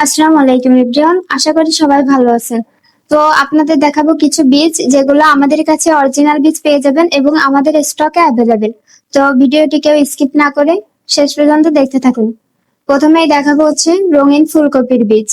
আসসালামু আলাইকুম এভরিওয়ান, আশা করি সবাই ভালো আছেন। তো আপনাদের দেখাবো কিছু বীজ যেগুলো আমাদের কাছে অরিজিনাল বীজ পেয়ে যাবেন এবং আমাদের স্টকে অ্যাভেলেবেল। তো ভিডিওটি কেউ স্কিপ না করে শেষ পর্যন্ত দেখতে থাকুন। প্রথমেই দেখাবো হচ্ছে রঙিন ফুলকপির বীজ।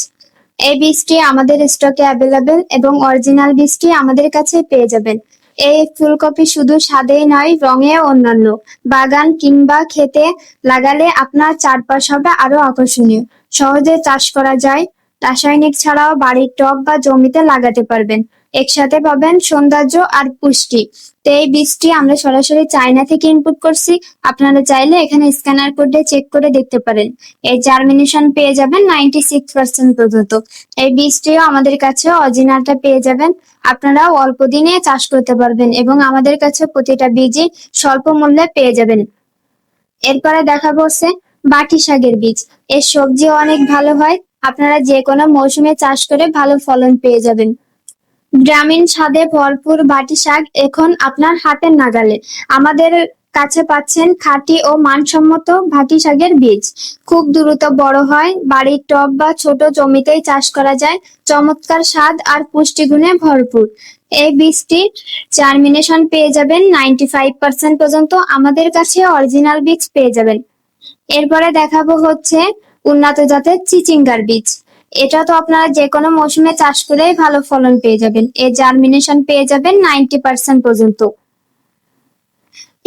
এই বীজটি আমাদের স্টকে অ্যাভেলেবেল এবং অরিজিনাল বীজটি আমাদের কাছে পেয়ে যাবেন। এই ফুলকপি শুধু স্বাদেই নয়, রঙেও অন্যান্য। বাগান কিংবা খেতে লাগালে আপনার চারপাশ হবে আরো আকর্ষণীয়। সহজে চাষ করা যায়, রাসায়নিক ছাড়াও বাড়ির টব বা জমিতে লাগাতে পারবেন। একসাথে পাবেন সৌন্দর্য আর পুষ্টি। তো এই বীজটি আমরা সরাসরি চায়না থেকে ইনপুট করছি। আপনারা চাইলে এখানে স্ক্যানার কোডে চেক করে দেখতে পারেন। এর জার্মিনেশন পেয়ে যাবেন 96% পর্যন্ত। এই বীজটিও আমাদের কাছে অরিজিনালটা পেয়ে যাবেন। আপনারাও অল্প দিনে চাষ করতে পারবেন এবং আমাদের কাছে প্রতিটা বীজই স্বল্প মূল্যে পেয়ে যাবেন। এরপরে দেখাবো হচ্ছে বাটি শাকের বীজ। এর সবজি অনেক ভালো হয়। আপনারা যে কোনো মৌসুমে চাষ করে ভালো ফলন পেয়ে যাবেন। গ্রামীণ স্বাদে ভরপুর বাটি শাক এখন আপনার হাতের নাগালে। আমাদের কাছে পাচ্ছেন খাঁটি ও মানসম্মত ভাটি শাকের বীজ। খুব দ্রুত বড় হয়, বাড়ির টব বা ছোট জমিতেই চাষ করা যায়। চমৎকার স্বাদ আর পুষ্টিগুণে ভরপুর। এই বীজটির জার্মিনেশন পেয়ে যাবেন 95% পর্যন্ত। আমাদের কাছে অরিজিনাল বীজ পেয়ে যাবেন। এরপরে দেখাবো হচ্ছে উন্নত জাতের চিচিঙ্গার বীজ। এটা তো আপনারা যে কোনো মৌসুমে চাষ করেই ভালো ফলন পেয়ে যাবেন। এর জার্মিনেশন পেয়ে যাবেন 90% পর্যন্ত।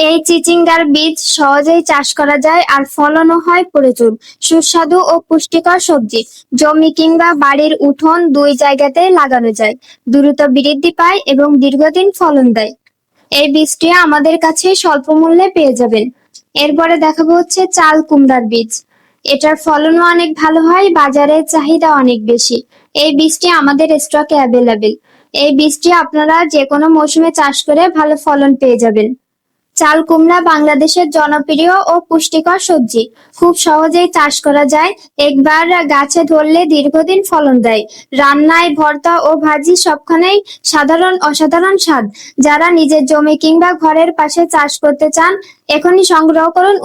এই চিচিঙ্গার বীজ সহজেই চাষ করা যায় আর ফলনও হয় প্রচুর। সুস্বাদু ও পুষ্টিকর সবজি। জমি কিংবা বাড়ির উঠোন দুই জায়গাতেই লাগানো যায়। দ্রুত বৃদ্ধি পায় এবং দীর্ঘদিন ফলন দেয়। এই বীজটি আমাদের কাছে স্বল্প মূল্যে পেয়ে যাবেন। এরপরে দেখাবো হচ্ছে চাল কুমড়ার বীজ। এটার ফলনও অনেক ভালো হয়, বাজারে চাহিদা অনেক বেশি। এই বীজটি আমাদের স্টকে অ্যাভেলেবেল। এই বীজটি আপনারা যে কোনো মৌসুমে চাষ করে ভালো ফলন পেয়ে যাবেন। চাল কুমড়া বাংলাদেশের জনপ্রিয় ও পুষ্টিকর সবজি। খুব সহজেই চাষ করা যায়। একবার গাছে ধরলে দীর্ঘদিন ফলন দেয়। রান্নায়, ভর্তা ও ভাজি সবখানেই অসাধারণ স্বাদ। যারা নিজের জমি কিংবা ঘরের পাশে চাষ করতে চান, এখনই সংগ্রহ করুন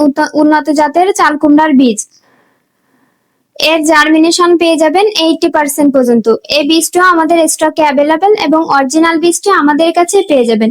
উন্নত জাতের চাল কুমড়ার বীজ। এর জার্মিনেশন পেয়ে যাবেন 80% পর্যন্ত। এই বীজটাও আমাদের স্টকে অ্যাভেলেবেল এবং অরিজিনাল বীজটি আমাদের কাছে পেয়ে যাবেন।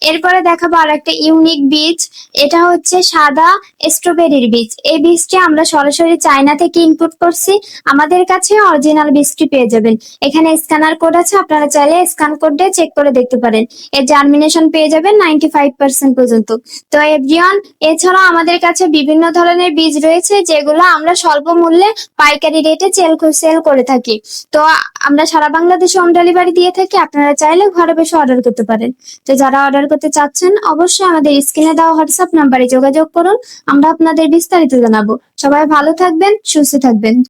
এরপরে দেখাবো আর একটা ইউনিক বীজ। এটা হচ্ছে সাদা স্ট্রবেরির বীজ। এই বীজটি আমরা সরাসরি চায়না থেকে ইনপুট করছি। আমাদের কাছে অরিজিনাল বীজটি পেয়ে যাবেন। এখানে স্ক্যানার কোড আছে, আপনারা চাইলে স্ক্যান কোড দিয়ে চেক করে দেখতে পারেন। এর জার্মিনেশন পেয়ে যাবেন 95% পর্যন্ত। তো এভরিওয়ান, এছাড়াও আমাদের কাছে বিভিন্ন ধরনের বীজ রয়েছে যেগুলো আমরা স্বল্প মূল্যে পাইকারি রেটে সেল করে থাকি। তো আমরা সারা বাংলাদেশে হোম ডেলিভারি দিয়ে থাকি। আপনারা চাইলে ঘরে বসে অর্ডার করতে পারেন। তো যারা অর্ডার করতে চাচ্ছেন, অবশ্যই আমাদের স্ক্রিনে দেওয়া হোয়াটসঅ্যাপ নাম্বারে যোগাযোগ করুন। আমরা আপনাদের বিস্তারিত জানাবো। সবাই ভালো থাকবেন, সুস্থ থাকবেন।